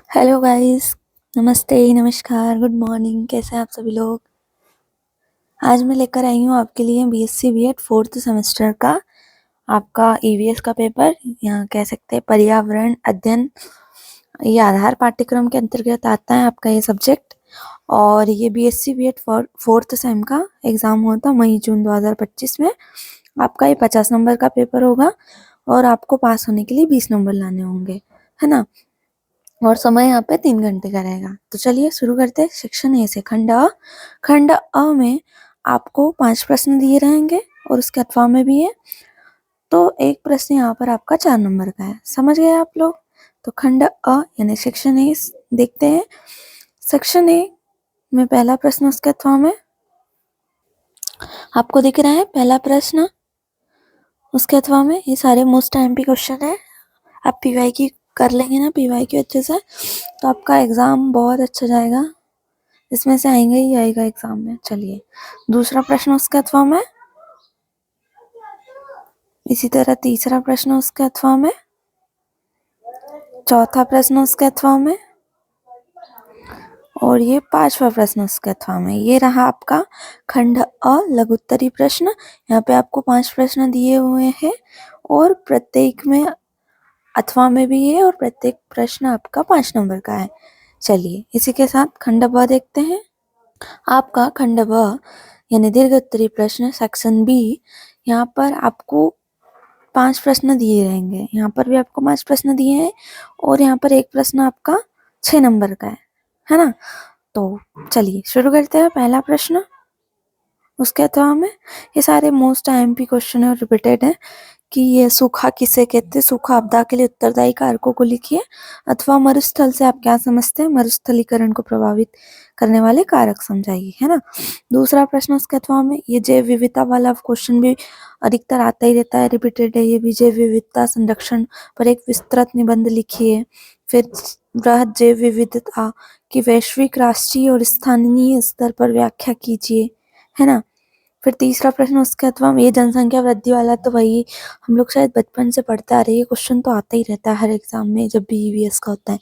Hello guys. नमस्ते, नमस्कार, good morning. कैसे हैं आप सभी लोग? आज मैं लेकर आई हूँ आपके लिए बीएससी बीएड फोर्थ सेमेस्टर का आपका ईवीएस का पेपर, यहाँ कह सकते हैं पर्यावरण अध्ययन। ये आधार पाठ्यक्रम के अंतर्गत आता है आपका ये सब्जेक्ट। और ये बीएससी बीएड फोर्थ सेम का एग्ज़ाम होता मई जून 2025 में। आपका ये 50 नंबर का पेपर होगा और आपको पास होने के लिए 20 नंबर लाने होंगे, है ना। और समय यहाँ पे 3 घंटे का रहेगा। तो चलिए शुरू करते हैं। सेक्शन ए से खंड अ। खंड अ में आपको 5 प्रश्न दिए रहेंगे और उसके अथवा में भी है। तो एक प्रश्न यहाँ पर आपका 4 नंबर का है। समझ गए आप लोग? तो खंड अ यानी सेक्शन ए देखते हैं। सेक्शन ए में पहला प्रश्न उसके अथवा में आपको दिख रहा है। पहला प्रश्न उसके अथवा में ये सारे मोस्ट एमपी क्वेश्चन है। आप पीवाई की कर लेंगे ना, पीवाई की अच्छे से, तो आपका एग्जाम बहुत अच्छा जाएगा। इसमें से आएंगे ही आएगा एग्जाम में। चलिए दूसरा प्रश्न उसके अथवा में, इसी तरह तीसरा प्रश्न उसके अथवा में, चौथा प्रश्न उसके अथवा में और ये 5वां प्रश्न उसके अथवा में। ये रहा आपका खंड अ लघुत्तरी प्रश्न। यहाँ पे आपको 5 प्रश्न दिए हुए हैं और प्रत्येक में अथवा में भी है और प्रत्येक प्रश्न आपका 5 नंबर का है। चलिए इसी के साथ खंड ब देखते हैं। आपका खंड ब यानी दीर्घ उत्तरी प्रश्न सेक्शन बी, यहाँ पर आपको 5 प्रश्न दिए रहेंगे। यहाँ पर भी आपको 5 प्रश्न दिए हैं और यहाँ पर एक प्रश्न आपका 6 नंबर का है ना। तो चलिए शुरू करते हैं। पहला प्रश्न उसके अथवा में ये सारे मोस्ट आईएमपी क्वेश्चन है और रिपीटेड है कि ये सूखा किसे कहते हैं। सूखा आपदा के लिए उत्तरदायी कारकों को लिखिए अथवा मरुस्थल से आप क्या समझते हैं, मरुस्थलीकरण को प्रभावित करने वाले कारक समझाइए, है ना। दूसरा प्रश्न उसके अथवा में ये जैव विविधता वाला क्वेश्चन भी अधिकतर आता ही रहता है, रिपीटेड है ये भी। जैव विविधता संरक्षण पर एक विस्तृत निबंध लिखिए। फिर वृहद जैव विविधता की वैश्विक, राष्ट्रीय और स्थानीय स्तर पर व्याख्या कीजिए, है ना। फिर तीसरा प्रश्न उसके अथवा में ये जनसंख्या वृद्धि वाला, तो वही हम लोग शायद बचपन से पढ़ते आ रहे हैं। ये क्वेश्चन तो आता ही रहता है हर एग्जाम में जब भी ईवीएस का होता है।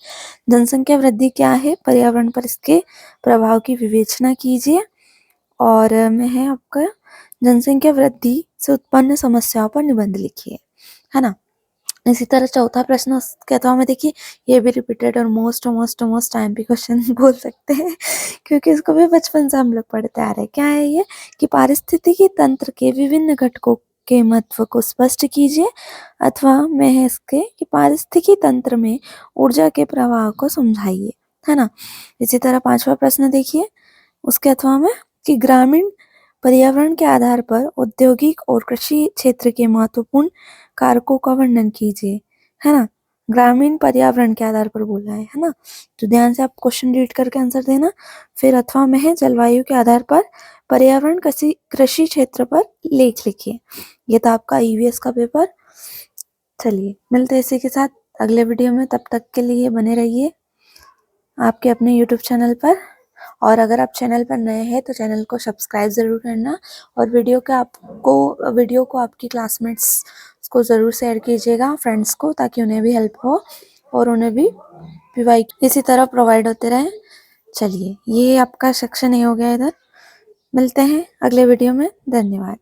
जनसंख्या वृद्धि क्या है, पर्यावरण पर इसके प्रभाव की विवेचना कीजिए। और में है आपका जनसंख्या वृद्धि से उत्पन्न समस्याओं पर निबंध लिखिए, है ना। इसी तरह चौथा प्रश्न उसके अथवा में देखिए, ये भी रिपीटेड और मोस्ट आईएमपी क्वेश्चन बोल सकते हैं क्योंकि इसको भी बचपन से हम लोग पढ़ते आ रहे हैं। क्या है ये कि पारिस्थितिकी तंत्र के विभिन्न घटकों के महत्व को स्पष्ट कीजिए। अथवा में है इसके कि पारिस्थितिकी तंत्र में ऊर्जा के प्रवाह को समझाइए, है ना। इसी तरह 5वां प्रश्न देखिए उसके अथवा में कि ग्रामीण पर्यावरण के आधार पर औद्योगिक और कृषि क्षेत्र के महत्वपूर्ण कारकों का वर्णन कीजिए, है ना। ग्रामीण पर्यावरण के आधार पर बोला है ना। तो ध्यान से आप क्वेश्चन रीड करके आंसर देना। फिर अथवा में है जलवायु के आधार पर पर्यावरण कृषि क्षेत्र पर लेख लिखिए। ये था आपका ईवीएस का पेपर। चलिए मिलते हैं इसी के साथ अगले वीडियो में। तब तक के लिए बने रहिए आपके अपने यूट्यूब चैनल पर। और अगर आप चैनल पर नए हैं तो चैनल को सब्सक्राइब ज़रूर करना और वीडियो को आपकी क्लासमेट्स को ज़रूर शेयर कीजिएगा, फ्रेंड्स को, ताकि उन्हें भी हेल्प हो और उन्हें भी पीवाई इसी तरह प्रोवाइड होते रहें। चलिए ये आपका सेक्शन ए हो गया। इधर मिलते हैं अगले वीडियो में। धन्यवाद।